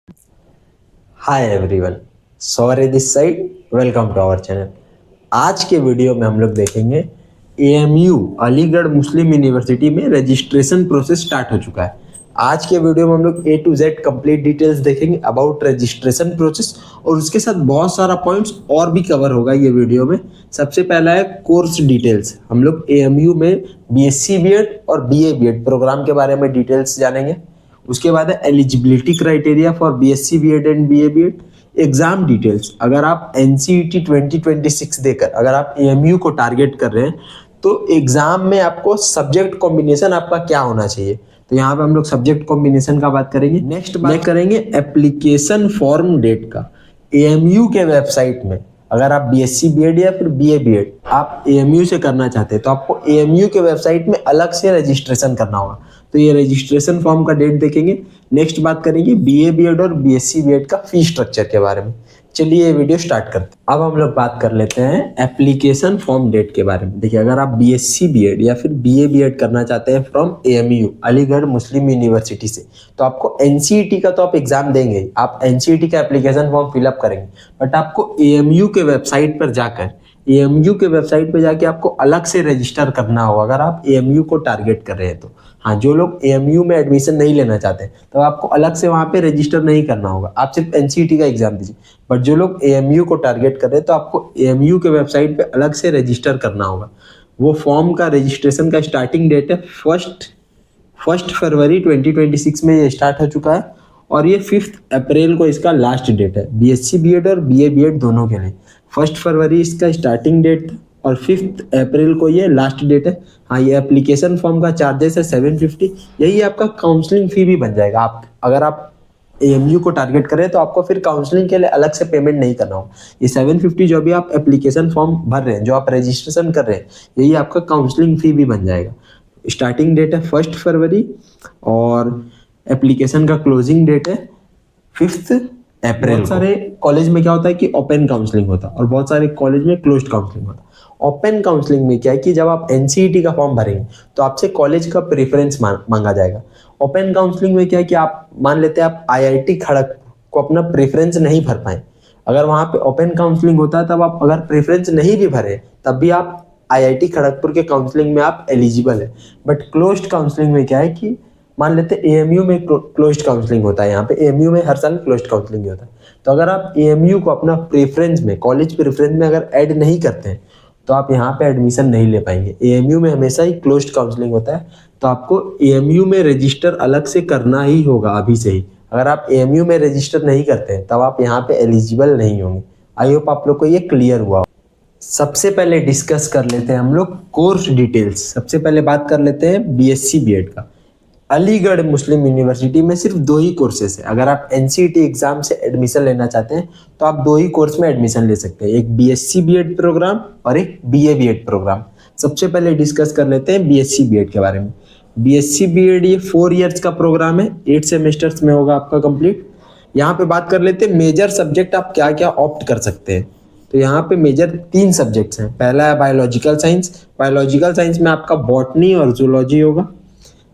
Hi everyone, Shaurya this side. Welcome to our channel. आज के video में हम लोग देखेंगे एएमयू अलीगढ़ मुस्लिम यूनिवर्सिटी में रजिस्ट्रेशन प्रोसेस स्टार्ट हो चुका है। आज के वीडियो में हम लोग A to Z complete details देखेंगे अबाउट रजिस्ट्रेशन प्रोसेस, और उसके साथ बहुत सारा पॉइंट्स और भी कवर होगा ये वीडियो में। सबसे पहला है कोर्स डिटेल्स। हम लोग एएमयू में बीएससी बीएड और बीए बीएड प्रोग्राम के बारे में डिटेल्स जानेंगे। उसके बाद है eligibility criteria for BSc BEd and BA BEd. Exam details, अगर आप एनसीईटी 2026 देकर अगर आप एएमयू को टारगेट कर रहे हैं तो एग्जाम में आपको सब्जेक्ट कॉम्बिनेशन आपका क्या होना चाहिए। तो यहाँ पे हम लोग सब्जेक्ट कॉम्बिनेशन का बात करेंगे। नेक्स्ट बात करेंगे एप्लीकेशन फॉर्म डेट का। एएमयू के वेबसाइट में अगर आप बीएससी बीएड या फिर बीए बीएड आप एएमयू से करना चाहते हैं तो आपको एएमयू के वेबसाइट में अलग से रजिस्ट्रेशन करना होगा। तो ये रजिस्ट्रेशन फॉर्म का डेट देखेंगे। नेक्स्ट बात करेंगे बीए बीएड और बीएससी बीएड का फी स्ट्रक्चर के बारे में। चलिए ये वीडियो स्टार्ट करते हैं। अब हम लोग बात कर लेते हैं एप्लीकेशन फॉर्म डेट के बारे में। देखिए, अगर आप बीएससी बीएड या फिर बीए बीएड करना चाहते हैं from AMU Aligarh Muslim university से, तो आपको एनसीईटी का तो आप एग्जाम देंगे, आप एनसीईटी का एप्लीकेशन फॉर्म फिलअप करेंगे, बट आपको एएमयू के वेबसाइट पर जाकर एएमयू के वेबसाइट पे जाके आपको अलग से रजिस्टर करना होगा अगर आप एएमयू को टारगेट कर रहे हैं तो। हाँ, जो लोग एएमयू में एडमिशन नहीं लेना चाहते तो आपको अलग से वहाँ पे रजिस्टर नहीं करना होगा, आप सिर्फ एनसीईटी का एग्जाम दीजिए। बट जो लोग एएमयू को टारगेट कर रहे हैं तो आपको एएमयू के वेबसाइट पे अलग से रजिस्टर करना होगा। वो फॉर्म का रजिस्ट्रेशन का स्टार्टिंग डेट है फर्स्ट फरवरी 2026 में ये स्टार्ट हो चुका है, और ये 5 अप्रैल को इसका लास्ट डेट है बीएससी बीएड और बीए बीएड दोनों के लिए। 1 फरवरी इसका स्टार्टिंग डेट था और 5 अप्रैल को ये लास्ट डेट है। हाँ, ये एप्लीकेशन फॉर्म का चार्जेस है 750। यही आपका काउंसलिंग फी भी बन जाएगा। आप अगर आप एएमयू को टारगेट करें तो आपको फिर काउंसलिंग के लिए अलग से पेमेंट नहीं करना होगा। ये 750 जो भी आप एप्लीकेशन फॉर्म भर रहे हैं, जो आप रजिस्ट्रेशन कर रहे हैं, यही आपका काउंसलिंग फी भी बन जाएगा। स्टार्टिंग डेट है 1 फरवरी और एप्लीकेशन का क्लोजिंग डेट है 5 अप्रैल। बहुत सारे कॉलेज में क्या होता है कि ओपन काउंसलिंग होता है और बहुत सारे कॉलेज में क्लोज्ड काउंसलिंग होता है। ओपन काउंसलिंग में क्या है कि जब आप एनसीईटी का फॉर्म भरेंगे तो आपसे कॉलेज का प्रेफरेंस मांगा जाएगा। ओपन काउंसलिंग में क्या है कि आप मान लेते हैं आप आईआईटी खड़गपुर को अपना प्रेफरेंस नहीं भर पाए, अगर वहाँ पे ओपन काउंसलिंग होता है तब आप अगर प्रेफरेंस नहीं भी भरे तब भी आप आईआईटी खड़गपुर के काउंसलिंग में आप एलिजिबल है। बट क्लोज्ड काउंसलिंग में क्या है कि मान लेते हैं एएमयू में क्लोज्ड काउंसलिंग होता है, यहाँ पे एएमयू में हर साल क्लोज्ड काउंसलिंग होता है। तो अगर आप एएमयू को अपना प्रेफरेंस में कॉलेज प्रेफरेंस में अगर ऐड नहीं करते हैं तो आप यहाँ पे एडमिशन नहीं ले पाएंगे। एएमयू में हमेशा ही क्लोज्ड काउंसलिंग होता है, तो आपको एएमयू में रजिस्टर अलग से करना ही होगा अभी से ही। अगर आप एएमयू में रजिस्टर नहीं करते हैं तब आप यहाँ पे एलिजिबल नहीं होंगे। आई होप आप लोग को ये क्लियर हुआ। सबसे पहले डिस्कस कर लेते हैं हम लोग कोर्स डिटेल्स। सबसे पहले बात कर लेते हैं बीएससी बीएड का। अलीगढ़ मुस्लिम यूनिवर्सिटी में सिर्फ 2 ही कोर्सेस है। अगर आप एनसीईटी एग्जाम से एडमिशन लेना चाहते हैं तो आप 2 ही कोर्स में एडमिशन ले सकते हैं, एक बीएससी बीएड प्रोग्राम और एक बीए बीएड प्रोग्राम। सबसे पहले डिस्कस कर लेते हैं बीएससी बीएड के बारे में। बीएससी बीएड ये 4 इयर्स का प्रोग्राम है, 8 सेमेस्टर्स में होगा आपका कंप्लीट। यहाँ पे बात कर लेते हैं मेजर सब्जेक्ट आप क्या क्या ऑप्ट कर सकते हैं। तो यहाँ पे मेजर 3 सब्जेक्ट्स हैं। पहला है बायोलॉजिकल साइंस। बायोलॉजिकल साइंस में आपका बॉटनी और जूलॉजी होगा।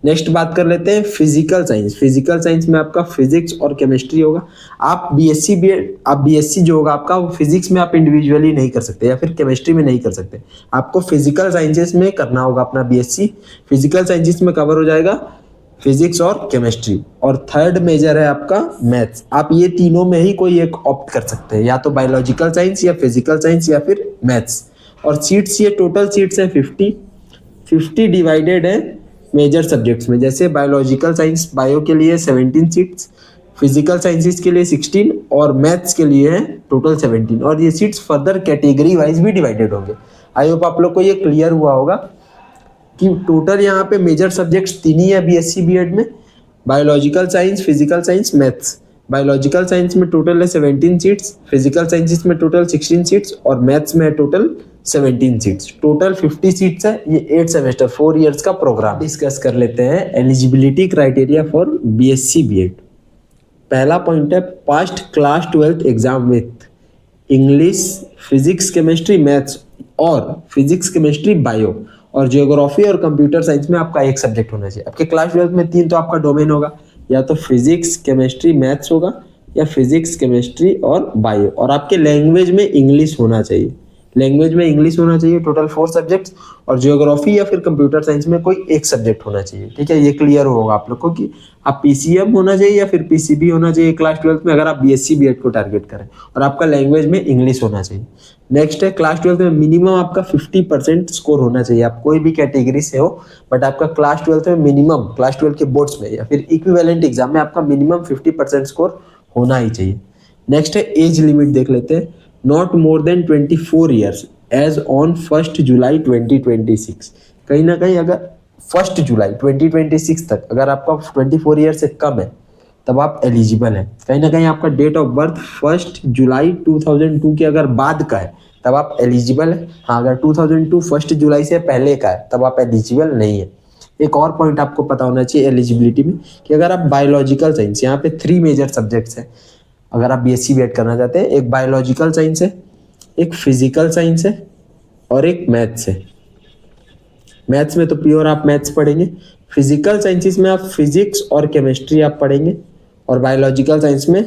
नेक्स्ट बात कर लेते हैं फिजिकल साइंस। फिजिकल साइंस में आपका फिजिक्स और केमिस्ट्री होगा। आप बीएससी जो होगा आपका, वो फिजिक्स में आप इंडिविजुअली नहीं कर सकते या फिर केमिस्ट्री में नहीं कर सकते, आपको फिजिकल साइंसेस में करना होगा अपना बीएससी। फिजिकल साइंसेस में कवर हो जाएगा फिजिक्स और केमिस्ट्री। और थर्ड मेजर है आपका मैथ्स। आप ये तीनों में ही कोई एक ऑप्ट कर सकते हैं, या तो बायोलॉजिकल साइंस या फिजिकल साइंस या फिर मैथ्स। और सीट्स, ये टोटल सीट्स हैं 50 डिवाइडेड है मेजर सब्जेक्ट्स में। जैसे बायोलॉजिकल साइंस बायो के लिए 17 सीट्स, फिजिकल साइंसेस के लिए 16 और मैथ्स के लिए है टोटल 17। और ये सीट्स फर्दर कैटेगरी वाइज भी डिवाइडेड होंगे। आई होप आप लोग को ये क्लियर हुआ होगा कि टोटल यहाँ पे मेजर सब्जेक्ट्स 3 ही है बीएससी बीएड में, biological science, physical science, maths. Biological science में टोटल है 17 सीट्स, फिजिकल साइंसेस में टोटल 16 सीट्स और मैथ्स में टोटल 17 सीट्स। टोटल 50 सीट्स है। ये 8 सेमेस्टर 4 इयर्स का प्रोग्राम। डिस्कस कर लेते हैं eligibility criteria for BSc BEd. पहला पॉइंट है past class 12th exam with English, physics, chemistry, maths और फिजिक्स, केमिस्ट्री, बायो और जियोग्राफी और कंप्यूटर साइंस में आपका एक सब्जेक्ट होना चाहिए। आपके क्लास 12th में 3 तो आपका डोमेन होगा, या तो फिजिक्स, केमिस्ट्री, मैथ्स होगा या फिजिक्स, केमिस्ट्री और बायो। और आपके लैंग्वेज में इंग्लिश होना चाहिए, लैंग्वेज में इंग्लिश होना चाहिए। टोटल 4 सब्जेक्ट्स, और ज्योग्राफी या फिर कंप्यूटर साइंस में कोई एक सब्जेक्ट होना चाहिए। ठीक है, ये क्लियर होगा आप लोग को कि आप पीसीएम होना चाहिए या फिर पीसीबी होना चाहिए क्लास 12th में, अगर आप बीएससी बीएड को टारगेट करें, और आपका लैंग्वेज में इंग्लिश होना चाहिए। नेक्स्ट है क्लास 12th में मिनिमम आपका 50% स्कोर होना चाहिए। आप कोई भी कैटेगरी से हो, बट आपका क्लास 12th में मिनिमम, क्लास 12 के बोर्ड्स में या फिर इक्विवेलेंट एग्जाम में आपका मिनिमम 50% स्कोर होना ही चाहिए। नेक्स्ट है एज लिमिट देख लेते हैं। Not more than 24 years age on 1 जुलाई 2026। कहीं ना कहीं अगर 1 जुलाई 2026 तक अगर आपका 24 ईयर से कम है तब आप एलिजिबल हैं। कहीं ना कहीं आपका डेट ऑफ बर्थ 1 जुलाई 2002 के अगर बाद का है तब आप एलिजिबल है। हाँ, अगर 2002 1 जुलाई से पहले का है तब आप एलिजिबल नहीं है। एक और पॉइंट आपको पता होना चाहिए एलिजिबिलिटी में, कि अगर आप बायोलॉजिकल साइंस, यहाँ पे 3 मेजर सब्जेक्ट्स हैं अगर आप बीएससी बीएड करना चाहते हैं। एक बायोलॉजिकल साइंस है, एक फिजिकल साइंस है और एक मैथ्स है। मैथ्स में तो प्योर आप मैथ्स पढ़ेंगे, फिजिकल साइंसेस में आप फिजिक्स और केमिस्ट्री आप पढ़ेंगे, और बायोलॉजिकल साइंस में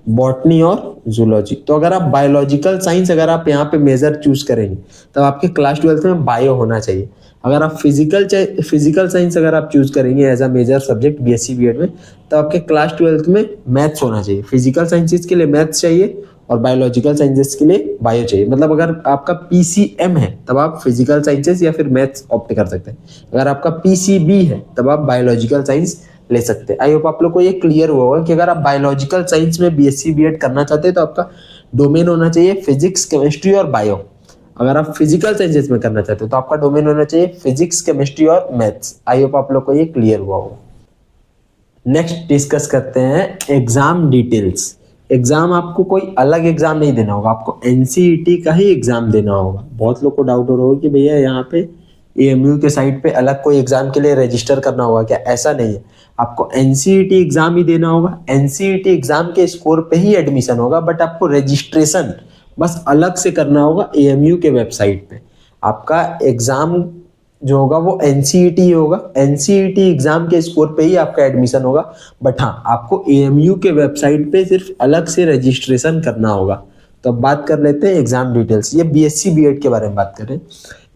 बॉटनी और जूलॉजी। तो अगर आप बायोलॉजिकल साइंस अगर आप यहाँ पे मेजर चूज करेंगे तब आपके क्लास 12th में बायो होना चाहिए। अगर आप फिजिकल साइंस अगर आप चूज करेंगे as a major subject BSc BEd में, तो आपके क्लास 12th में मैथ्स होना चाहिए। फिजिकल साइंसेस के लिए मैथ्स चाहिए और बायोलॉजिकल साइंसेस के लिए बायो चाहिए। मतलब अगर आपका पीसीएम है तब आप फिजिकल साइंसेस या फिर मैथ्स ऑप्ट कर सकते हैं। अगर आपका पीसीबी है तब आप बायोलॉजिकल साइंस ले सकते हैं। आई होप आप लोग को ये क्लियर हुआ होगा कि अगर आप बायोलॉजिकल साइंस में बीएससी बीएड करना चाहते हैं तो आपका डोमेन होना चाहिए फिजिक्स, केमिस्ट्री और बायो। अगर आप फिजिकल साइंसेस में करना चाहते हो तो आपका डोमेन होना चाहिए फिजिक्स, केमिस्ट्री और मैथ्स। आई होप आप लोग को ये क्लियर हुआ होगा। नेक्स्ट डिस्कस करते हैं एग्जाम डिटेल्स। एग्जाम आपको कोई अलग एग्जाम नहीं देना होगा, आपको एनसीईटी का ही एग्जाम देना होगा। बहुत लोग को डाउट हो रहा होगा कि भैया यहाँ पे एएमयू के साइट पे अलग कोई एग्जाम के लिए रजिस्टर करना होगा क्या? ऐसा नहीं है, आपको एनसीईटी एग्जाम ही देना होगा। एनसीईटी एग्जाम के स्कोर पे ही एडमिशन होगा, बट आपको रजिस्ट्रेशन बस अलग से करना होगा एएमयू के वेबसाइट पे। आपका एग्जाम जो होगा वो एनसीईटी होगा, एनसीईटी एग्जाम के स्कोर पे ही आपका एडमिशन होगा। बट हाँ, आपको एएमयू के वेबसाइट पे सिर्फ अलग से रजिस्ट्रेशन करना होगा। तो अब बात कर लेते हैं एग्जाम डिटेल्स। ये बीएससी बीएड के बारे में बात करें।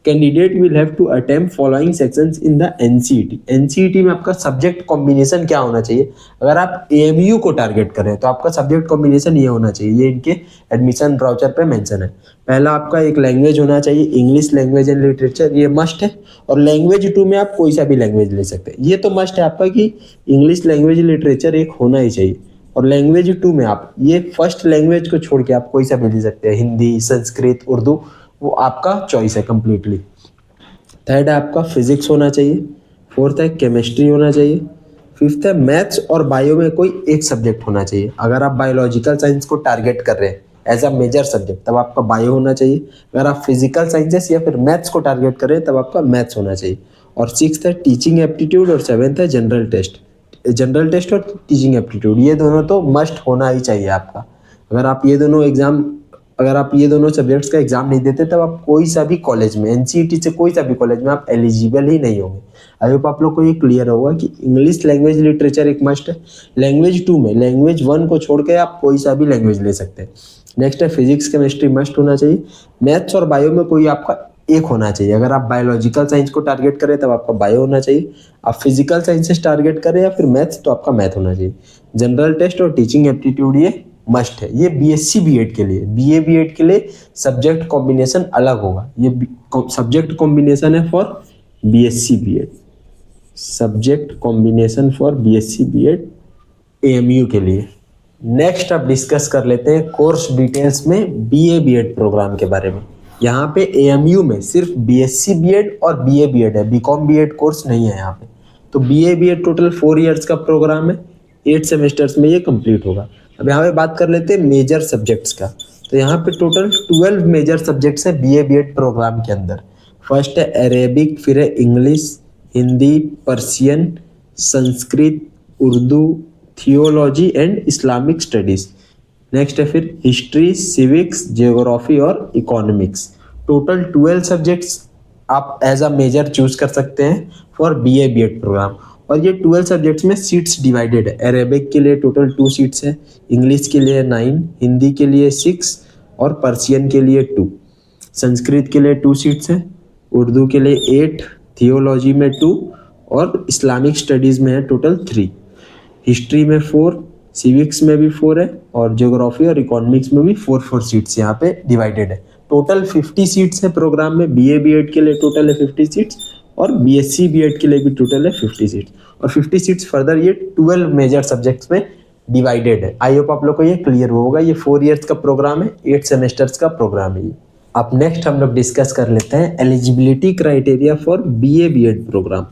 Candidate will have to attempt following sections in the NCET. NCET में आपका सब्जेक्ट कॉम्बिनेशन क्या होना चाहिए? अगर आप एएमयू को टारगेट करें तो आपका सब्जेक्ट कॉम्बिनेशन ये होना चाहिए, ये इनके एडमिशन ब्राउचर पे मेंशन है। पहला आपका एक लैंग्वेज होना चाहिए, इंग्लिश लैंग्वेज एंड लिटरेचर, ये मस्ट है। और लैंग्वेज 2 में आप कोई सा भी लैंग्वेज ले सकते हैं, ये तो मस्ट है आपका कि इंग्लिश लैंग्वेज लिटरेचर एक होना ही चाहिए। और लैंग्वेज 2 में आप ये फर्स्ट लैंग्वेज को छोड़ के आप कोई सा भी ले सकते हैं, हिंदी, संस्कृत, उर्दू, वो आपका चॉइस है कंप्लीटली। थर्ड है आपका फिजिक्स होना चाहिए। फोर्थ है केमिस्ट्री होना चाहिए। फिफ्थ है मैथ्स और बायो में कोई एक सब्जेक्ट होना चाहिए। अगर आप बायोलॉजिकल साइंस को टारगेट कर रहे हैं एज अ मेजर सब्जेक्ट तब आपका बायो होना चाहिए। अगर आप फिजिकल साइंसेस या फिर मैथ्स को टारगेट कर रहे हैं तब आपका मैथ्स होना चाहिए। और सिक्स्थ है टीचिंग एप्टीट्यूड, और सेवेंथ है जनरल टेस्ट। जनरल टेस्ट और टीचिंग एप्टीट्यूड ये दोनों तो मस्ट होना ही चाहिए आपका। अगर आप ये दोनों एग्जाम, अगर आप ये दोनों सब्जेक्ट्स का एग्जाम नहीं देते तब आप कोई सा भी कॉलेज में, एनसीईटी से कोई सा भी कॉलेज में आप एलिजिबल ही नहीं होंगे। आई होप आप लोग को ये क्लियर होगा कि इंग्लिश लैंग्वेज लिटरेचर एक मस्ट है। लैंग्वेज 2 में लैंग्वेज 1 को छोड़ के आप कोई सा भी लैंग्वेज ले सकते हैं। नेक्स्ट है फिजिक्स, केमिस्ट्री मस्ट होना चाहिए। मैथ्स और बायो में कोई आपका एक होना चाहिए। अगर आप बायोलॉजिकल साइंस को टारगेट करें तब आपका बायो होना चाहिए। आप फिजिकल साइंसेस टारगेट करें या फिर मैथ्स तो आपका मैथ होना चाहिए। जनरल टेस्ट और टीचिंग एप्टीट्यूड ये मस्ट है। ये बीएससी बीएड के लिए, बीए बीएड के लिए सब्जेक्ट कॉम्बिनेशन अलग होगा। ये सब्जेक्ट कॉम्बिनेशन है for BSc BEd, subject combination for BSc BEd AMU के लिए। नेक्स्ट अब डिस्कस कर लेते हैं कोर्स डिटेल्स में बीए बीएड प्रोग्राम के बारे में। यहाँ पे एएमयू में सिर्फ बीएससी बीएड और बीए बीएड है, बीकॉम बीएड कोर्स नहीं है यहाँ पे। तो बीए बीएड टोटल 4 इयर्स का प्रोग्राम है, 8 सेमेस्टर्स में ये कंप्लीट होगा। अब यहाँ पे बात कर लेते हैं मेजर सब्जेक्ट्स का। तो यहाँ पे टोटल 12 मेजर सब्जेक्ट्स है बीए बीएड प्रोग्राम के अंदर। फर्स्ट है अरेबिक, फिर है English, Hindi, Persian, Sanskrit, Urdu, theology and Islamic studies. Next है फिर हिस्ट्री, सिविक्स, जियोग्राफी और इकोनॉमिक्स। टोटल 12 सब्जेक्ट्स आप एज अ मेजर चूज कर सकते हैं फॉर बीए बीएड प्रोग्राम। और ये 12 सब्जेक्ट्स में सीट्स डिवाइडेड है। अरेबिक के लिए टोटल 2 सीट्स है, इंग्लिश के लिए 9, हिंदी के लिए 6 और पर्शियन के लिए 2। संस्कृत के लिए 2 सीट्स है, उर्दू के लिए 8, थियोलॉजी में 2 और इस्लामिक स्टडीज़ में है टोटल 3। हिस्ट्री में 4, सिविक्स में भी 4 है और ज्योग्राफी और इकोनॉमिक्स में भी 4 सीट्स यहाँ पे डिवाइडेड है। टोटल 50 सीट्स है प्रोग्राम में। बीए बीएड के लिए टोटल है 50 सीट्स और बीएससी बीएड के लिए भी टोटल है 50 सीट्स और 50 सीट्स फर्दर ये 12 मेजर सब्जेक्ट्स में डिवाइडेड है। आई होप आप लोग को ये क्लियर होगा। ये 4 ईयर्स का प्रोग्राम है, 8 सेमेस्टर्स का प्रोग्राम है ये। अब नेक्स्ट हम लोग डिस्कस कर लेते हैं eligibility criteria for BA BEd program.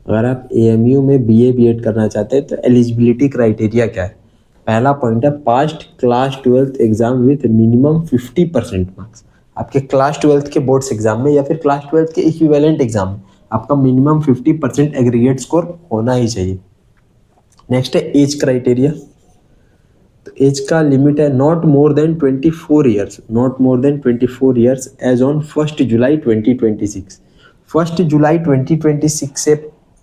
अगर आप एएमयू में बीए बीएड करना चाहते हैं तो एलिजिबिलिटी क्राइटेरिया क्या है। पहला पॉइंट है past class 12th exam with minimum 50% marks. आपके क्लास 12th के बोर्ड्स एग्जाम में या फिर क्लास 12th के इक्विवेलेंट एग्जाम में आपका मिनिमम 50% एग्रीगेट स्कोर होना ही चाहिए। नेक्स्ट है एज क्राइटेरिया। तो एज का लिमिट है not more than 24 years, not more than 24 years age on 1 जुलाई 2026। 1 जुलाई 2026 से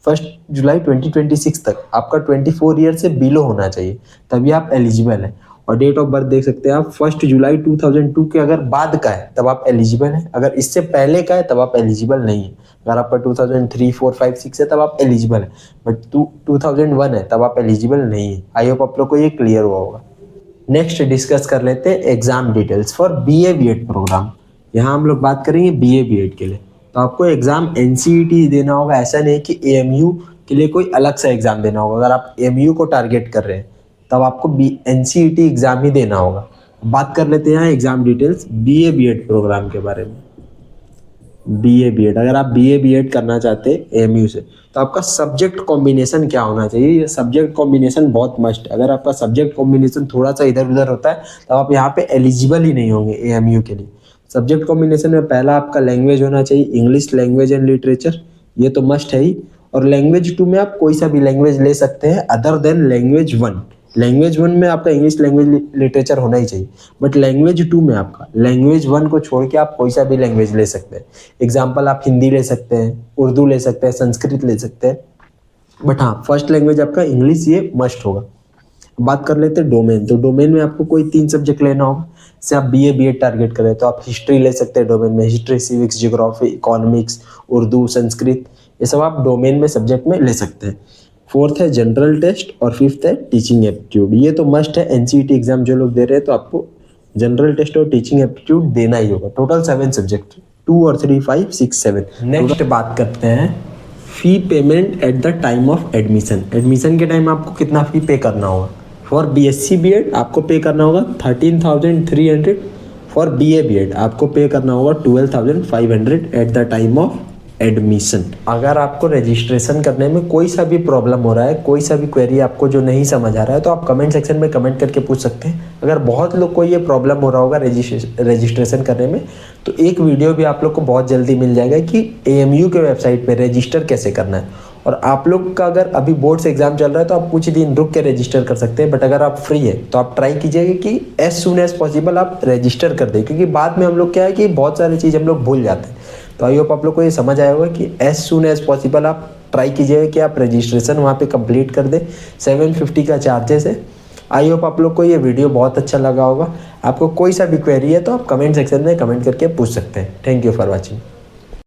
1 जुलाई 2026 तक आपका 24 ईयर से बिलो होना चाहिए, तभी आप एलिजिबल हैं। और डेट ऑफ बर्थ देख सकते हैं आप 1 जुलाई 2002 के अगर बाद का है तब आप एलिजिबल हैं, अगर इससे पहले का है तब आप एलिजिबल नहीं है। अगर आपका 2003, 4, 5, 6 है तब आप एलिजिबल हैं, बट 2001 है तब आप एलिजिबल नहीं है। आई होप आप लोग को ये क्लियर हुआ होगा। नेक्स्ट डिस्कस कर लेते हैं exam details for BA BEd program. यहाँ हम लोग बात करेंगे बीए बीएड के लिए। तो आपको एग्जाम एनसीईटी देना होगा, ऐसा नहीं कि एएमयू के लिए कोई अलग सा एग्जाम देना होगा। अगर आप एएमयू को टारगेट कर रहे हैं तब आपको एनसीईटी एग्जाम ही देना होगा। बात कर लेते हैं यहाँ exam details BA BEd program के बारे में। बीए बीएड, अगर आप बीए बीएड करना चाहते हैं एएमयू से तो आपका सब्जेक्ट कॉम्बिनेशन क्या होना चाहिए। ये सब्जेक्ट कॉम्बिनेशन बहुत मस्ट है। अगर आपका सब्जेक्ट कॉम्बिनेशन थोड़ा सा इधर उधर होता है तो आप यहाँ पे एलिजिबल ही नहीं होंगे एएमयू के लिए। सब्जेक्ट कॉम्बिनेशन में पहला आपका लैंग्वेज होना चाहिए इंग्लिश लैंग्वेज एंड लिटरेचर, ये तो मस्ट है ही। और लैंग्वेज 2 में आप कोई सा भी लैंग्वेज ले सकते हैं अदर देन लैंग्वेज 1। लैंग्वेज 1 में आपका इंग्लिश लैंग्वेज लिटरेचर होना ही चाहिए, बट लैंग्वेज 2 में आपका लैंग्वेज 1 को छोड़ के आप कोई सा भी लैंग्वेज ले सकते हैं। एग्जाम्पल आप हिंदी ले सकते हैं, उर्दू ले सकते हैं, संस्कृत ले सकते हैं, बट हाँ फर्स्ट लैंग्वेज आपका इंग्लिश ये मस्ट होगा। बात कर लेते हैं डोमेन। तो डोमेन में आपको कोई 3 सब्जेक्ट लेना होगा। जैसे आप बीए बीएड टारगेट करें तो आप हिस्ट्री ले सकते हैं डोमेन में, history, civics, geography, economics, Urdu, Sanskrit, ये सब आप डोमेन में सब्जेक्ट में ले सकते हैं। 4th है जनरल टेस्ट और 5th है टीचिंग एप्टीट्यूड। ये तो मस्ट है, एनसीईटी एग्जाम जो लोग दे रहे हैं तो आपको जनरल टेस्ट और टीचिंग एप्टीट्यूड देना ही होगा। टोटल 7 सब्जेक्ट, 2 और 3, 5, 6, 7। नेक्स्ट बात करते हैं fee payment at the time of admission. Admission के टाइम आपको कितना फी पे करना होगा। फॉर बीएससी बीएड आपको पे करना होगा 13,300। फॉर बीए बीएड आपको पे करना होगा 12,500 at the time of admission. अगर आपको रजिस्ट्रेशन करने में कोई सा भी प्रॉब्लम हो रहा है, कोई सा भी क्वेरी आपको जो नहीं समझ आ रहा है तो आप कमेंट सेक्शन में कमेंट करके पूछ सकते हैं। अगर बहुत लोग को ये प्रॉब्लम हो रहा होगा रजिस्ट्रेशन करने में तो एक वीडियो भी आप लोग को बहुत जल्दी मिल जाएगा कि एएमयू के वेबसाइट पे रजिस्टर कैसे करना है। और आप लोग का अगर अभी बोर्ड्स एग्जाम चल रहा है तो आप कुछ दिन रुक के रजिस्टर कर सकते हैं, बट अगर आप फ्री है तो आप ट्राई कीजिएगा कि एज सुन एज पॉसिबल आप रजिस्टर कर दें, क्योंकि बाद में हम लोग क्या है कि बहुत सारी चीज़ हम लोग भूल जाते हैं। तो आई होप आप लोग को ये समझ आया होगा कि एज सुन एज पॉसिबल आप ट्राई कीजिएगा कि आप रजिस्ट्रेशन वहाँ पे कंप्लीट कर दें। 750 का चार्जेस है। आई होप आप लोग को ये वीडियो बहुत अच्छा लगा होगा। आपको कोई सा भी क्वेरी है तो आप कमेंट सेक्शन में कमेंट करके पूछ सकते हैं। Thank you for watching.